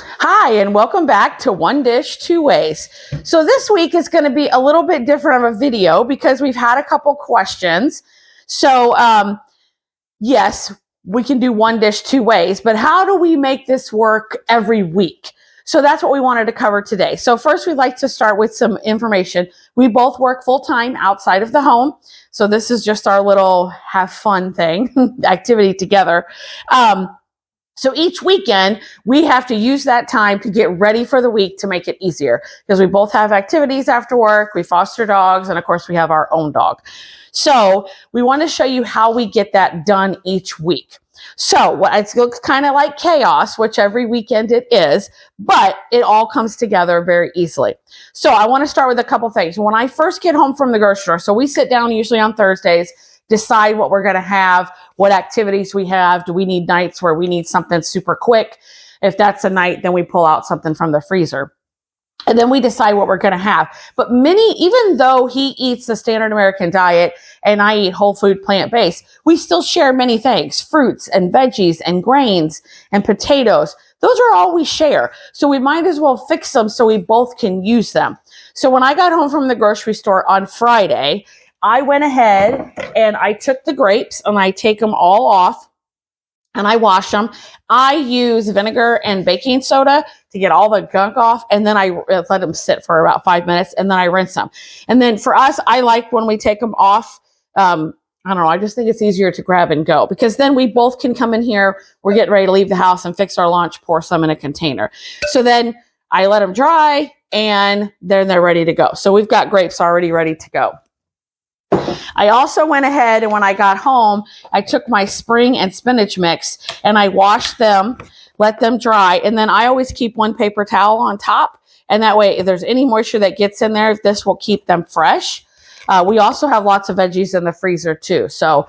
Hi, and welcome back to One Dish, Two Ways. So this week is going to be a little bit different of a video because we've had a couple questions. So, yes, we can do one dish, two ways, but how do we make this work every week? So that's what we wanted to cover today. So first, we'd like to start with some information. We both work full-time outside of the home. So this is just our little have fun thing, activity together. So each weekend, we have to use that time to get ready for the week to make it easier because we both have activities after work, we foster dogs, and of course we have our own dog. So we want to show you how we get that done each week. So it looks kind of like chaos, which every weekend it is, but it all comes together very easily. So I want to start with a couple things. When I first get home from the grocery store, so we sit down usually on Thursdays, decide what we're going to have, what activities we have. Do we need nights where we need something super quick? If that's a night, then we pull out something from the freezer. And then we decide what we're going to have. But even though he eats the standard American diet and I eat whole food plant-based, we still share many things, fruits and veggies and grains and potatoes. Those are all we share. So we might as well fix them so we both can use them. So when I got home from the grocery store on Friday, I went ahead and I took the grapes and I take them all off and I wash them. I use vinegar and baking soda to get all the gunk off, and then I let them sit for about 5 minutes, and then I rinse them. And then for us, I like when we take them off, I don't know, I just think it's easier to grab and go because then we both can come in here, we're getting ready to leave the house and fix our lunch, pour some in a container. So then I let them dry and then they're ready to go. So we've got grapes already ready to go. I also went ahead and when I got home, I took my spring and spinach mix and I washed them, let them dry. And then I always keep one paper towel on top. And that way, if there's any moisture that gets in there, this will keep them fresh. We also have lots of veggies in the freezer too. So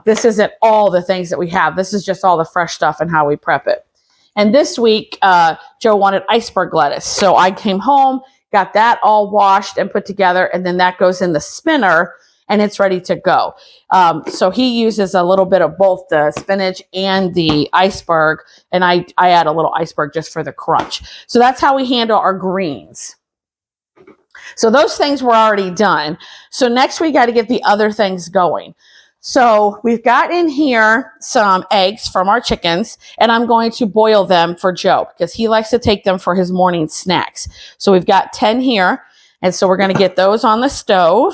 this isn't all the things that we have. This is just all the fresh stuff and how we prep it. And this week, Joe wanted iceberg lettuce. So I came home, got that all washed and put together, and then that goes in the spinner and it's ready to go. So he uses a little bit of both the spinach and the iceberg, and I add a little iceberg just for the crunch. So that's how we handle our greens. So those things were already done. So next we got to get the other things going. So we've got in here some eggs from our chickens, and I'm going to boil them for Joe because he likes to take them for his morning snacks. So we've got 10 here, and so we're going to get those on the stove.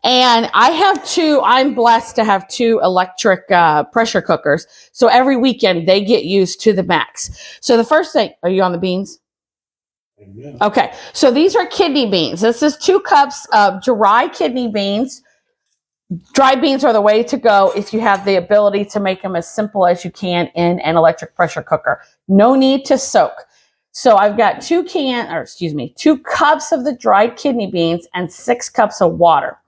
And I'm blessed to have two electric pressure cookers. So every weekend they get used to the max. So the first thing, are you on the beans? Yeah. Okay, so these are kidney beans. This is 2 cups of dry kidney beans. Dry beans are the way to go if you have the ability to make them as simple as you can in an electric pressure cooker. No need to soak. So I've got 2 cups of the dried kidney beans and 6 cups of water.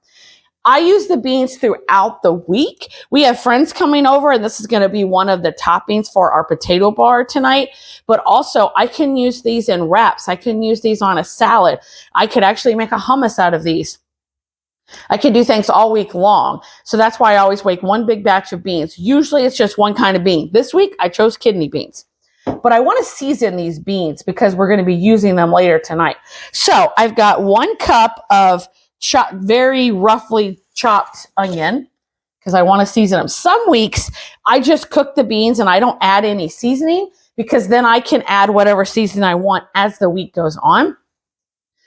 I use the beans throughout the week. We have friends coming over, and this is going to be one of the toppings for our potato bar tonight. But also, I can use these in wraps. I can use these on a salad. I could actually make a hummus out of these. I can do things all week long. So that's why I always make one big batch of beans. Usually, it's just one kind of bean. This week, I chose kidney beans. But I want to season these beans because we're going to be using them later tonight. So I've got 1 cup of very roughly chopped onion because I want to season them. Some weeks I just cook the beans and I don't add any seasoning because then I can add whatever seasoning I want as the week goes on.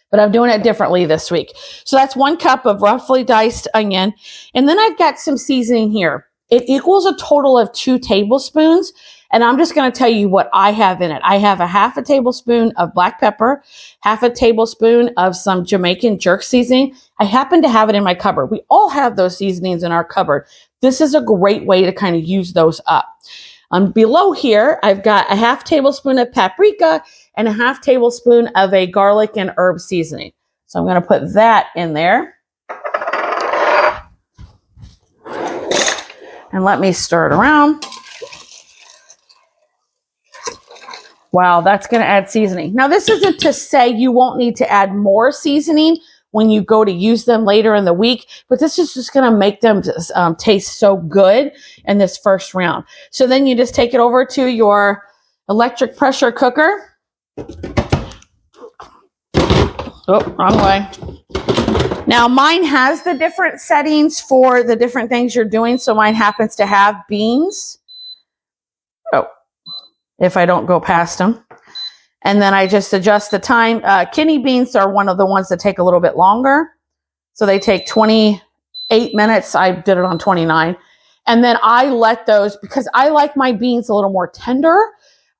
But I'm doing it differently this week. So that's 1 cup of roughly diced onion. And then I've got some seasoning here. It equals a total of 2 tablespoons. And I'm just going to tell you what I have in it. I have a half a tablespoon of black pepper, half a tablespoon of some Jamaican jerk seasoning. I happen to have it in my cupboard. We all have those seasonings in our cupboard. This is a great way to kind of use those up. Below here, I've got a half tablespoon of paprika and a half tablespoon of a garlic and herb seasoning. So I'm going to put that in there. And let me stir it around. Wow, that's going to add seasoning. Now, this isn't to say you won't need to add more seasoning when you go to use them later in the week, but this is just going to make them taste so good in this first round. So then you just take it over to your electric pressure cooker. Oh, wrong way. Now mine has the different settings for the different things you're doing. So mine happens to have beans. Oh, if I don't go past them. And then I just adjust the time. Kidney beans are one of the ones that take a little bit longer. So they take 28 minutes. I did it on 29. And then I let those, because I like my beans a little more tender,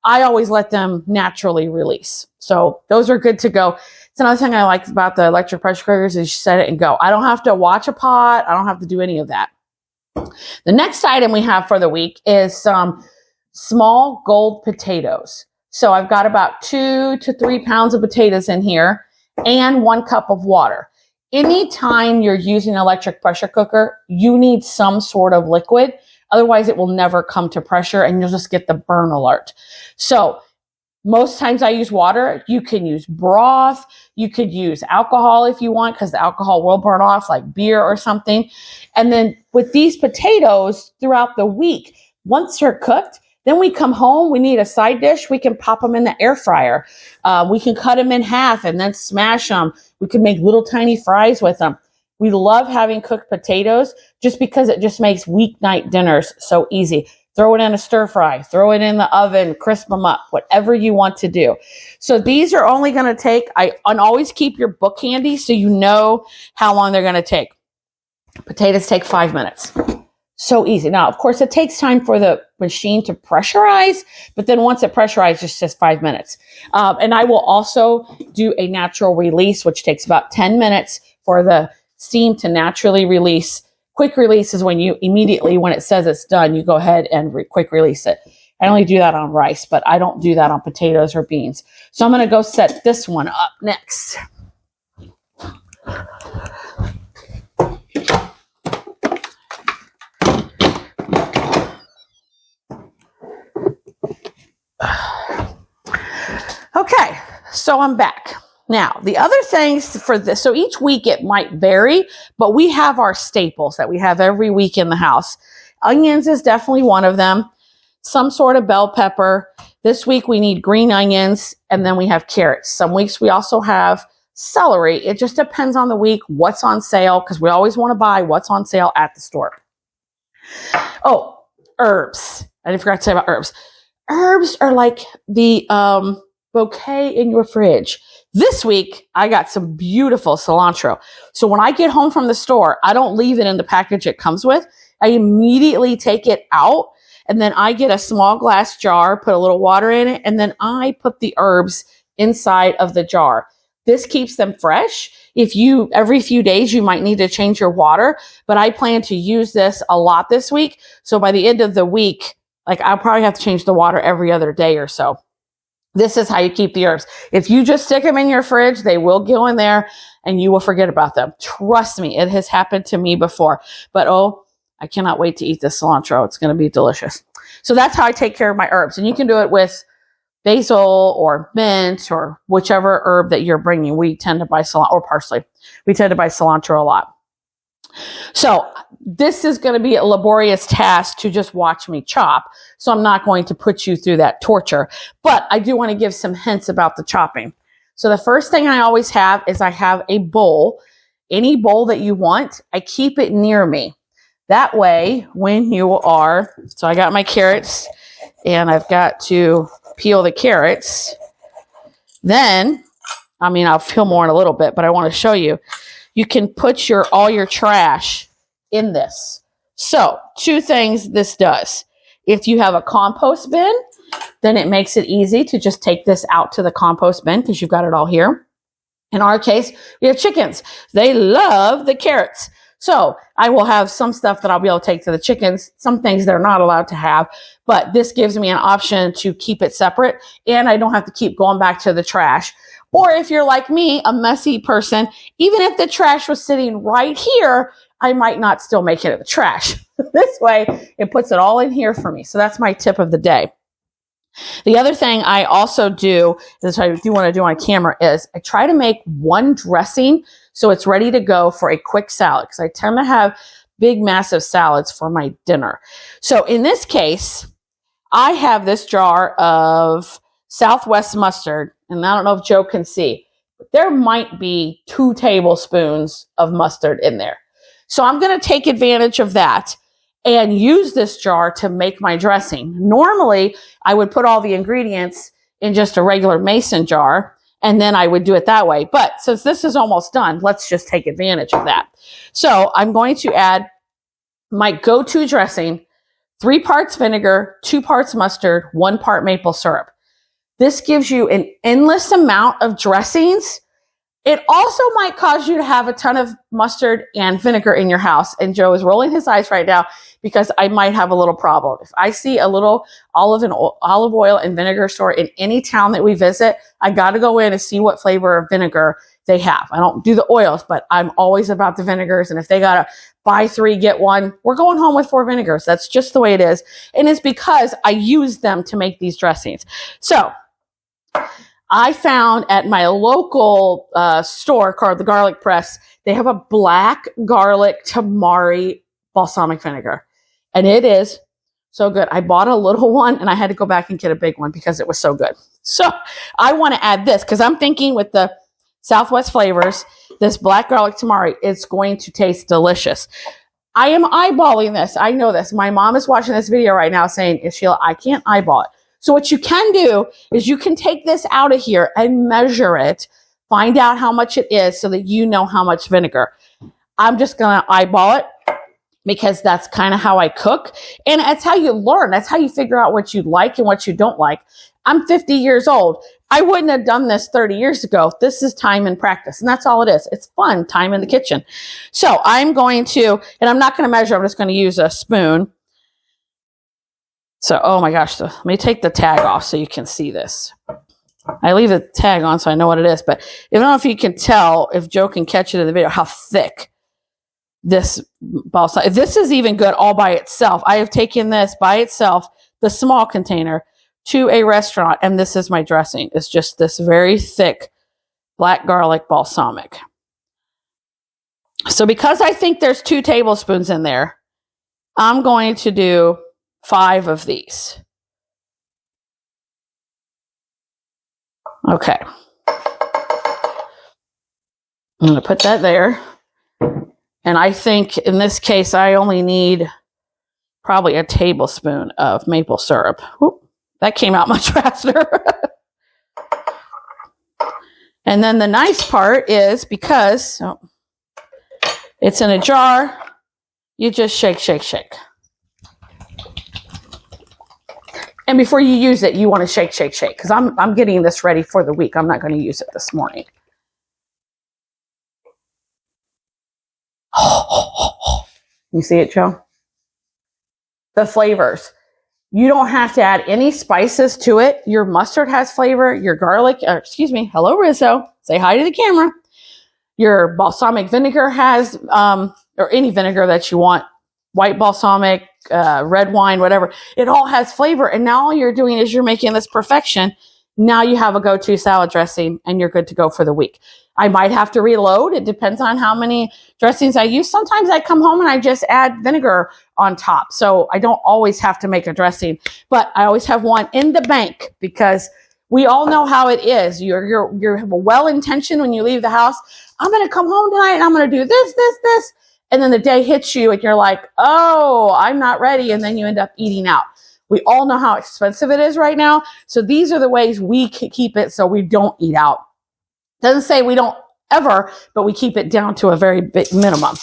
I always let them naturally release. So those are good to go. It's another thing I like about the electric pressure cookers is you set it and go. I don't have to watch a pot. I don't have to do any of that. The next item we have for the week is some small gold potatoes. So I've got about 2 to 3 pounds of potatoes in here and 1 cup of water. Anytime you're using an electric pressure cooker, you need some sort of liquid. Otherwise, it will never come to pressure and you'll just get the burn alert. So most times I use water. You can use broth. You could use alcohol if you want, because the alcohol will burn off, like beer or something. And then with these potatoes throughout the week, once they're cooked, then we come home, we need a side dish. We can pop them in the air fryer. We can cut them in half and then smash them. We can make little tiny fries with them. We love having cooked potatoes just because it just makes weeknight dinners so easy. Throw it in a stir fry, throw it in the oven, crisp them up, whatever you want to do. So these are only going to take, and always keep your book handy so you know how long they're going to take. Potatoes take 5 minutes. So easy. Now, of course, it takes time for the machine to pressurize, but then once it pressurizes, it's just 5 minutes. And I will also do a natural release, which takes about 10 minutes for the steam to naturally release. Quick release is when you immediately, when it says it's done, you go ahead and quick release it. I only do that on rice, but I don't do that on potatoes or beans. So I'm going to go set this one up next. Okay, so I'm back. Now, the other things for this, so each week it might vary, but we have our staples that we have every week in the house. Onions is definitely one of them. Some sort of bell pepper. This week we need green onions, and then we have carrots. Some weeks we also have celery. It just depends on the week, what's on sale, because we always want to buy what's on sale at the store. Oh, herbs. I forgot to say about herbs. Herbs are like the bouquet in your fridge. This week, I got some beautiful cilantro. So when I get home from the store, I don't leave it in the package it comes with. I immediately take it out, and then I get a small glass jar, put a little water in it, and then I put the herbs inside of the jar. This keeps them fresh. Every few days, you might need to change your water, but I plan to use this a lot this week. So by the end of the week, I'll probably have to change the water every other day or so. This is how you keep the herbs. If you just stick them in your fridge, they will go in there and you will forget about them. Trust me, it has happened to me before. But I cannot wait to eat this cilantro. It's going to be delicious. So that's how I take care of my herbs. And you can do it with basil or mint or whichever herb that you're bringing. We tend to buy cilantro or parsley. We tend to buy cilantro a lot. So this is going to be a laborious task to just watch me chop. So I'm not going to put you through that torture, but I do want to give some hints about the chopping. So the first thing I always have is I have a bowl, any bowl that you want. I keep it near me. That way, so I got my carrots and I've got to peel the carrots. Then, I'll peel more in a little bit, but I want to show you. You can put all your trash in this. So 2 things this does. If you have a compost bin, then it makes it easy to just take this out to the compost bin because you've got it all here. In our case, we have chickens. They love the carrots. So I will have some stuff that I'll be able to take to the chickens, some things they're not allowed to have, but this gives me an option to keep it separate and I don't have to keep going back to the trash. Or if you're like me, a messy person, even if the trash was sitting right here, I might not still make it in the trash. This way, it puts it all in here for me. So that's my tip of the day. The other thing I also do, this I do want to do on camera, is I try to make one dressing So it's ready to go for a quick salad because I tend to have big, massive salads for my dinner. So in this case, I have this jar of Southwest mustard, and I don't know if Joe can see, but there might be 2 tablespoons of mustard in there. So I'm going to take advantage of that and use this jar to make my dressing. Normally, I would put all the ingredients in just a regular mason jar, and then I would do it that way. But since this is almost done, let's just take advantage of that. So I'm going to add my go-to dressing, 3 parts vinegar, 2 parts mustard, 1 part maple syrup. This gives you an endless amount of dressings. It also might cause you to have a ton of mustard and vinegar in your house. And Joe is rolling his eyes right now because I might have a little problem. If I see a little olive oil and vinegar store in any town that we visit, I got to go in and see what flavor of vinegar they have. I don't do the oils, but I'm always about the vinegars. And if they got to buy 3, get 1, we're going home with 4 vinegars. That's just the way it is. And it's because I use them to make these dressings. So I found at my local store called the Garlic Press, they have a black garlic tamari balsamic vinegar. And it is so good. I bought a little one and I had to go back and get a big one because it was so good. So I want to add this because I'm thinking with the Southwest flavors, this black garlic tamari is going to taste delicious. I am eyeballing this. I know this. My mom is watching this video right now saying, Sheila, I can't eyeball it. So what you can do is you can take this out of here and measure it, find out how much it is so that you know how much vinegar. I'm just going to eyeball it because that's kind of how I cook. And that's how you learn. That's how you figure out what you like and what you don't like. I'm 50 years old. I wouldn't have done this 30 years ago. This is time and practice. And that's all it is. It's fun, time in the kitchen. So I'm going to, and I'm not going to measure. I'm just going to use a spoon. So, oh my gosh, so let me take the tag off so you can see this. I leave the tag on so I know what it is, but I don't know if you can tell, if Joe can catch it in the video, how thick this balsamic. If this is even good all by itself, I have taken this by itself, the small container, to a restaurant, and this is my dressing. It's just this very thick black garlic balsamic. So because I think there's 2 tablespoons in there, I'm going to do 5 of these. Okay. I'm going to put that there. And I think in this case, I only need probably a tablespoon of maple syrup. Whoop, that came out much faster. And then the nice part is because it's in a jar, you just shake, shake, shake. And before you use it, you want to shake, shake, shake. Because I'm getting this ready for the week. I'm not going to use it this morning. You see it, Joe? The flavors. You don't have to add any spices to it. Your mustard has flavor. Your garlic, hello, Rizzo. Say hi to the camera. Your balsamic vinegar has, or any vinegar that you want, white balsamic, red wine, whatever. It all has flavor. And now all you're doing is you're making this perfection. Now you have a go-to salad dressing and you're good to go for the week. I might have to reload. It depends on how many dressings I use. Sometimes I come home and I just add vinegar on top. So I don't always have to make a dressing, but I always have one in the bank because we all know how it is. You're well-intentioned when you leave the house. I'm going to come home tonight and I'm going to do this. And then the day hits you and you're like, oh, I'm not ready. And then you end up eating out. We all know how expensive it is right now. So these are the ways we keep it so we don't eat out. Doesn't say we don't ever, but we keep it down to a very big minimum.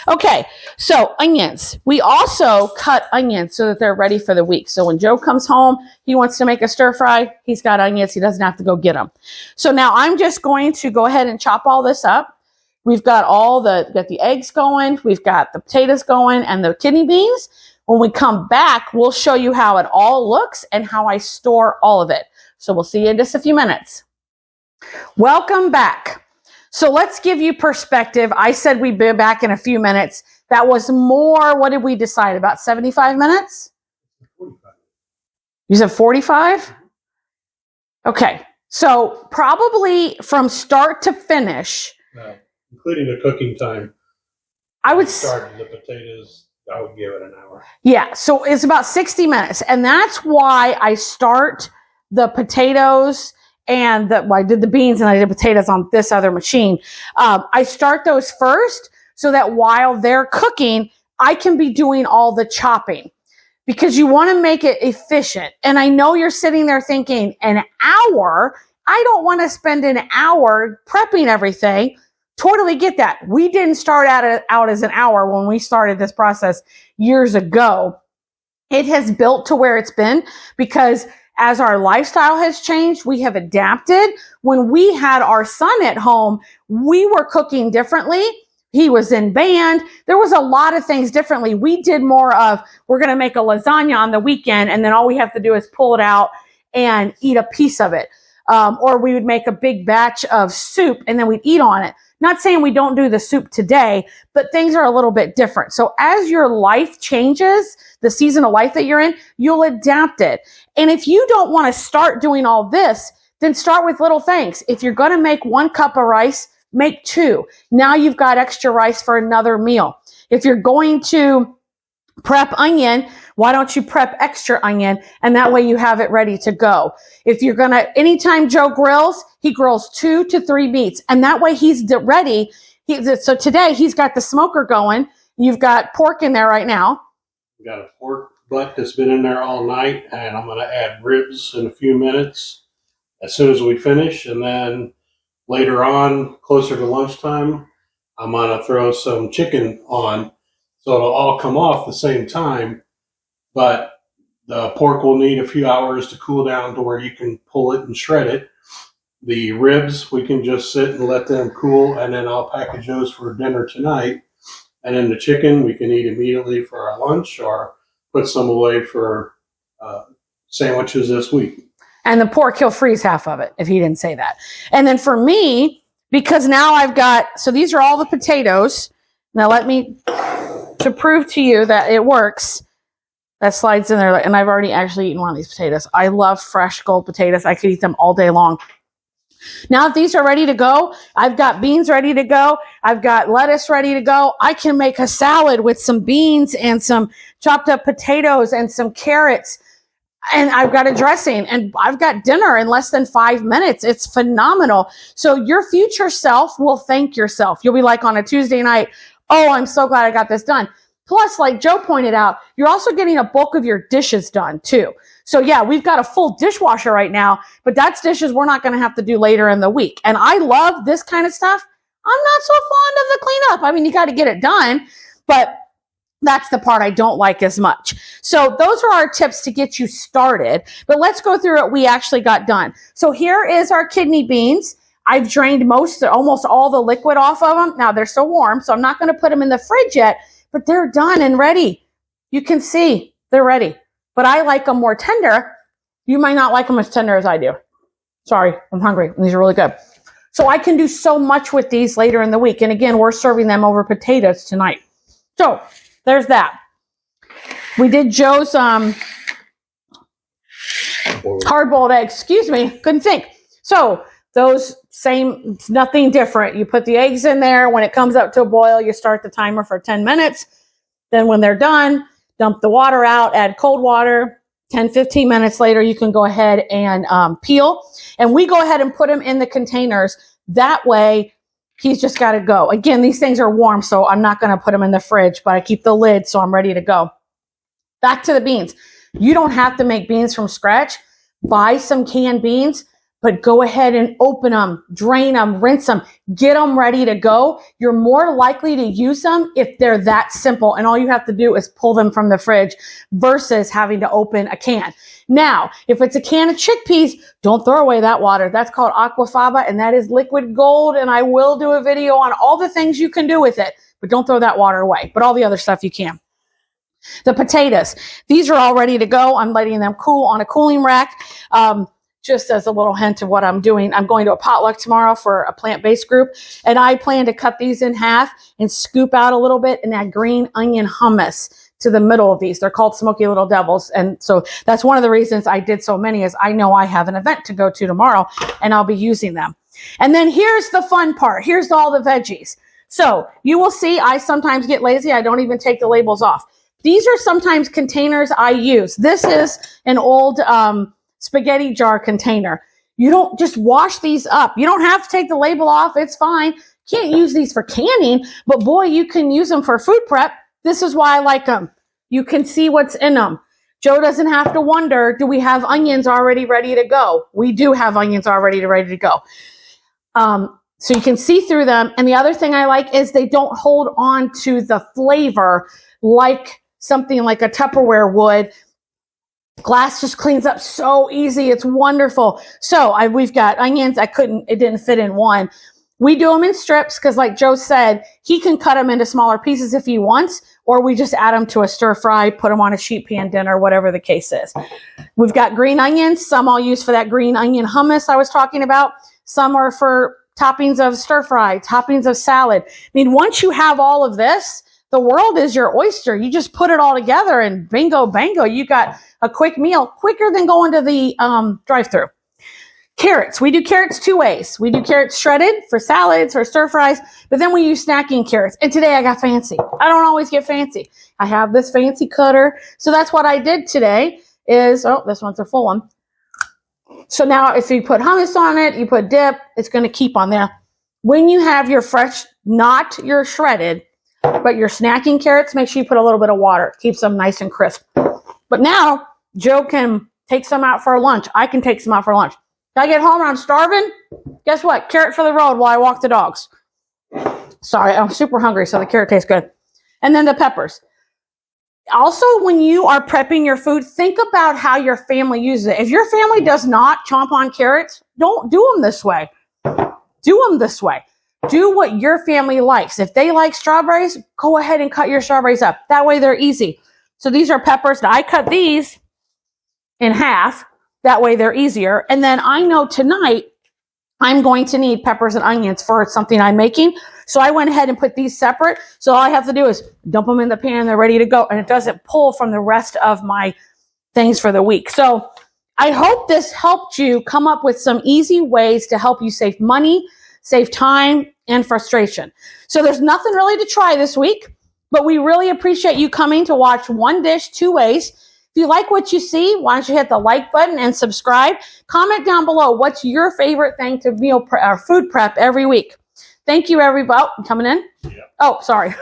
Okay, so onions. We also cut onions so that they're ready for the week. So when Joe comes home, he wants to make a stir fry. He's got onions. He doesn't have to go get them. So now I'm just going to go ahead and chop all this up. We've got got the eggs going. We've got the potatoes going and the kidney beans. When we come back, we'll show you how it all looks and how I store all of it. So we'll see you in just a few minutes. Welcome back. So let's give you perspective. I said we'd be back in a few minutes. That was more, what did we decide, about 75 minutes? 45. You said 45? Okay. So probably from start to finish. No, including the cooking time. I would start the potatoes. I would give it an hour. Yeah, so it's about 60 minutes, and that's why I start the potatoes and I did the beans and I did potatoes on this other machine. I start those first so that while they're cooking, I can be doing all the chopping, because you want to make it efficient. And I know you're sitting there thinking, an hour? I don't want to spend an hour prepping everything. Totally get that. We didn't start out as an hour when we started this process years ago. It has built to where it's been because as our lifestyle has changed, we have adapted. When we had our son at home, we were cooking differently. He was in band. There was a lot of things differently. We did more of, we're going to make a lasagna on the weekend, and then all we have to do is pull it out and eat a piece of it. Or we would make a big batch of soup and then we'd eat on it. Not saying we don't do the soup today, but things are a little bit different. So as your life changes, the season of life that you're in, you'll adapt it. And if you don't want to start doing all this, then start with little things. If you're going to make 1 cup of rice, make 2. Now you've got extra rice for another meal. If you're going to prep onion, why don't you prep extra onion? And that way you have it ready to go. If you're going to, anytime Joe grills, he grills 2 to 3 meats. And that way he's ready. So today he's got the smoker going. You've got pork in there right now. We got a pork butt that's been in there all night. And I'm going to add ribs in a few minutes as soon as we finish. And then later on, closer to lunchtime, I'm going to throw some chicken on. So it'll all come off the same time. But the pork will need a few hours to cool down to where you can pull it and shred it. The ribs, we can just sit and let them cool, and then I'll package those for dinner tonight. And then the chicken, we can eat immediately for our lunch or put some away for sandwiches this week. And the pork, he'll freeze half of it if he didn't say that. And then for me, because now I've got, so these are all the potatoes. Now let me, to prove to you that it works, that slides in there, and I've already actually eaten one of these potatoes. I love fresh gold potatoes. I could eat them all day long. Now, if these are ready to go, I've got beans ready to go. I've got lettuce ready to go. I can make a salad with some beans and some chopped up potatoes and some carrots. And I've got a dressing, and I've got dinner in less than 5 minutes. It's phenomenal. So your future self will thank yourself. You'll be like on a Tuesday night, oh, I'm so glad I got this done. Plus, like Joe pointed out, you're also getting a bulk of your dishes done too. So yeah, we've got a full dishwasher right now, but that's dishes we're not going to have to do later in the week. And I love this kind of stuff. I'm not so fond of the cleanup. I mean, you got to get it done, but that's the part I don't like as much. So those are our tips to get you started, but let's go through what we actually got done. So here is our kidney beans. I've drained almost all the liquid off of them. Now they're still warm, so I'm not going to put them in the fridge yet, but they're done and ready. You can see they're ready, but I like them more tender. You might not like them as tender as I do. Sorry, I'm hungry. These are really good. So I can do so much with these later in the week. And again, we're serving them over potatoes tonight. So there's that. We did Joe's hard-boiled eggs. Excuse me, couldn't think. So those same, nothing different. You put the eggs in there. When it comes up to a boil, you start the timer for 10 minutes. Then when they're done, dump the water out, add cold water. 10, 15 minutes later, you can go ahead and peel. And we go ahead and put them in the containers. That way, he's just got to go. Again, these things are warm, so I'm not going to put them in the fridge, but I keep the lid so I'm ready to go. Back to the beans. You don't have to make beans from scratch. Buy some canned beans, but go ahead and open them, drain them, rinse them, get them ready to go. You're more likely to use them if they're that simple, and all you have to do is pull them from the fridge versus having to open a can. Now, if it's a can of chickpeas, don't throw away that water. That's called aquafaba, and that is liquid gold, and I will do a video on all the things you can do with it, but don't throw that water away. But all the other stuff you can. The potatoes, these are all ready to go. I'm letting them cool on a cooling rack. Just as a little hint of what I'm doing, I'm going to a potluck tomorrow for a plant-based group, and I plan to cut these in half and scoop out a little bit and add green onion hummus to the middle of these. They're called Smoky Little Devils, and so that's one of the reasons I did so many is I know I have an event to go to tomorrow, and I'll be using them. And then here's the fun part. Here's all the veggies. So you will see I sometimes get lazy. I don't even take the labels off. These are sometimes containers I use. This is an old spaghetti jar container. You don't just wash these up. You don't have to take the label off. It's fine. Can't use these for canning, but boy, you can use them for food prep. This is why I like them. You can see what's in them. Joe doesn't have to wonder, do we have onions already ready to go? We do have onions already ready to go. So you can see through them. And the other thing I like is they don't hold on to the flavor like something like a Tupperware would. Glass just cleans up so easy. It's wonderful. So we've got onions. It didn't fit in one. We do them in strips because like Joe said, he can cut them into smaller pieces if he wants, or we just add them to a stir fry, put them on a sheet pan dinner, whatever the case is. We've got green onions. Some I'll use for that green onion hummus I was talking about. Some are for toppings of stir fry, toppings of salad. I mean, once you have all of this, the world is your oyster. You just put it all together and bingo, bango, you got a quick meal, quicker than going to the drive-thru. Carrots. We do carrots two ways. We do carrots shredded for salads, for stir fries, but then we use snacking carrots. And today I got fancy. I don't always get fancy. I have this fancy cutter. So that's what I did today is, this one's a full one. So now if you put hummus on it, you put dip, it's going to keep on there. When you have your fresh, not your shredded, but your snacking carrots, make sure you put a little bit of water. It keeps them nice and crisp. But now Joe can take some out for lunch. I can take some out for lunch. If I get home and I'm starving, guess what? Carrot for the road while I walk the dogs. Sorry, I'm super hungry, so the carrot tastes good. And then the peppers. Also, when you are prepping your food, think about how your family uses it. If your family does not chomp on carrots, don't do them this way. Do them this way. Do what your family likes. If they like strawberries, go ahead and cut your strawberries up. That way they're easy. So these are peppers. Now I cut these in half. That way they're easier. And then I know tonight I'm going to need peppers and onions for something I'm making. So I went ahead and put these separate. So all I have to do is dump them in the pan. They're ready to go. And it doesn't pull from the rest of my things for the week. So I hope this helped you come up with some easy ways to help you save money, save time, and frustration. So there's nothing really to try this week, but we really appreciate you coming to watch One Dish, Two Ways. If you like what you see, why don't you hit the like button and subscribe? Comment down below what's your favorite thing to food prep every week. Thank you, everybody. Oh, coming in? Yeah. Oh, sorry.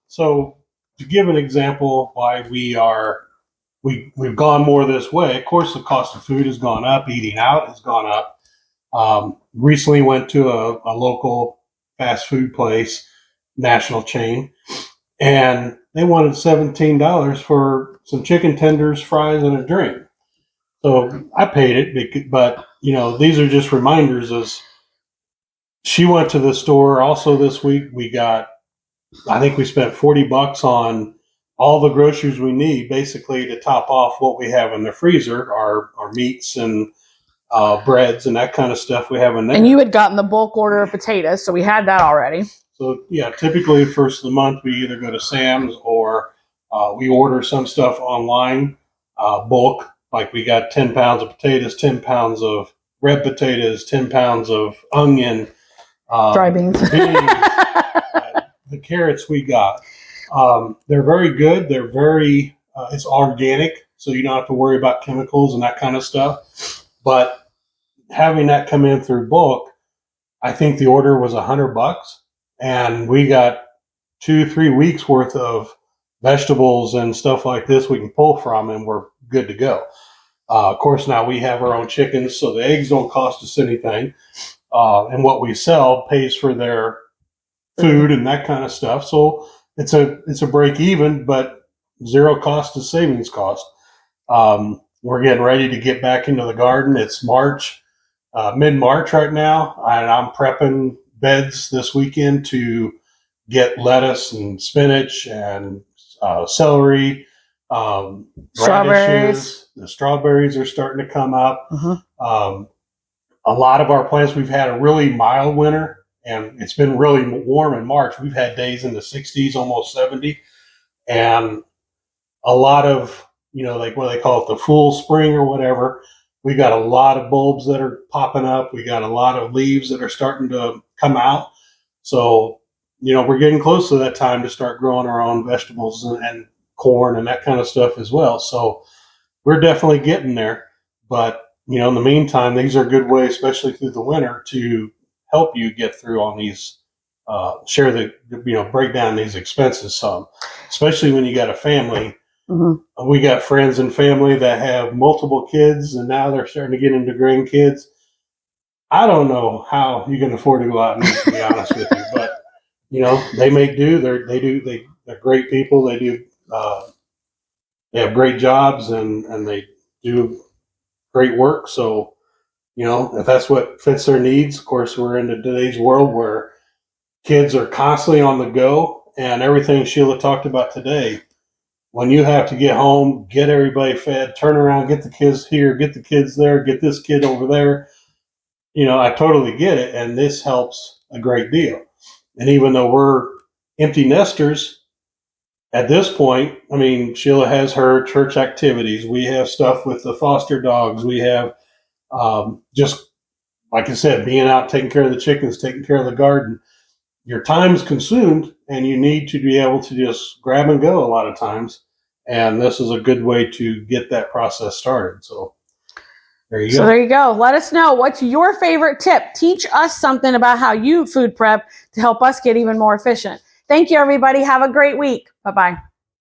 So to give an example why we've gone more this way, of course the cost of food has gone up, eating out has gone up. Recently went to a local fast food place, national chain, and they wanted $17 for some chicken tenders, fries, and a drink. So I paid it, but these are just reminders. As she went to the store also this week, I think we spent $40 on all the groceries we need, basically to top off what we have in the freezer, our meats and breads and that kind of stuff we have in there. And you had gotten the bulk order of potatoes, so we had that already. So yeah, typically first of the month we either go to Sam's or we order some stuff online, bulk. Like we got 10 pounds of potatoes, 10 pounds of red potatoes, 10 pounds of onion, dry beans. The carrots we got. They're very good. They're very, it's organic, so you don't have to worry about chemicals and that kind of stuff. But having that come in through bulk, I think the order was $100, and we got 2-3 weeks worth of vegetables and stuff like this we can pull from, and we're good to go. Of course, now we have our own chickens, so the eggs don't cost us anything, and what we sell pays for their food and that kind of stuff. So it's a break even, but zero cost to savings cost. We're getting ready to get back into the garden. It's March, mid-March right now, and I'm prepping beds this weekend to get lettuce and spinach and celery, radishes. The strawberries are starting to come up. Uh-huh. A lot of our plants, we've had a really mild winter, and it's been really warm in March. We've had days in the 60s, almost 70, and a lot of, like what they call it, the full spring or whatever. We got a lot of bulbs that are popping up. We got a lot of leaves that are starting to come out. So, we're getting close to that time to start growing our own vegetables and corn and that kind of stuff as well. So we're definitely getting there. But, in the meantime, these are good ways, especially through the winter, to help you get through on these, break down these expenses some, especially when you got a family. Mm-hmm. We got friends and family that have multiple kids, and now they're starting to get into grandkids. I don't know how you can afford to go out and eat, to be honest with you, but they make do. They're great people. They have great jobs and they do great work. So, if that's what fits their needs, of course, we're in today's world where kids are constantly on the go, and everything Sheila talked about today. When you have to get home, get everybody fed, turn around, get the kids here, get the kids there, get this kid over there. I totally get it, and this helps a great deal. And even though we're empty nesters at this point, I mean, Sheila has her church activities. We have stuff with the foster dogs. We have just, like I said, being out, taking care of the chickens, taking care of the garden. Your time's consumed, and you need to be able to just grab and go a lot of times. And this is a good way to get that process started. So there you go. So there you go. Let us know, what's your favorite tip? Teach us something about how you food prep to help us get even more efficient. Thank you, everybody. Have a great week. Bye-bye.